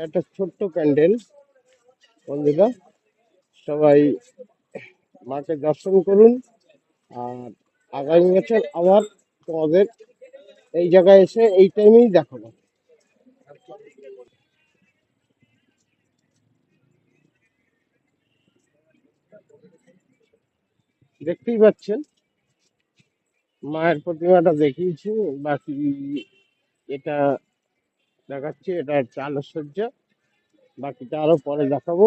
একটা ছোট্ট প্যান্ডেল। বন্ধুরা, সবাই মাকে দর্শন করুন। আর আগামী বছর আবার তোমাদের এই জায়গায় এসে এই টাইমেই দেখাবো। দেখতেই পাচ্ছেন মায়ের প্রতিমাটা দেখিয়েছি, বাকি এটা দেখাচ্ছি, এটা হচ্ছে আলোকসজ্জা, বাকিটা আরো পরে দেখাবো।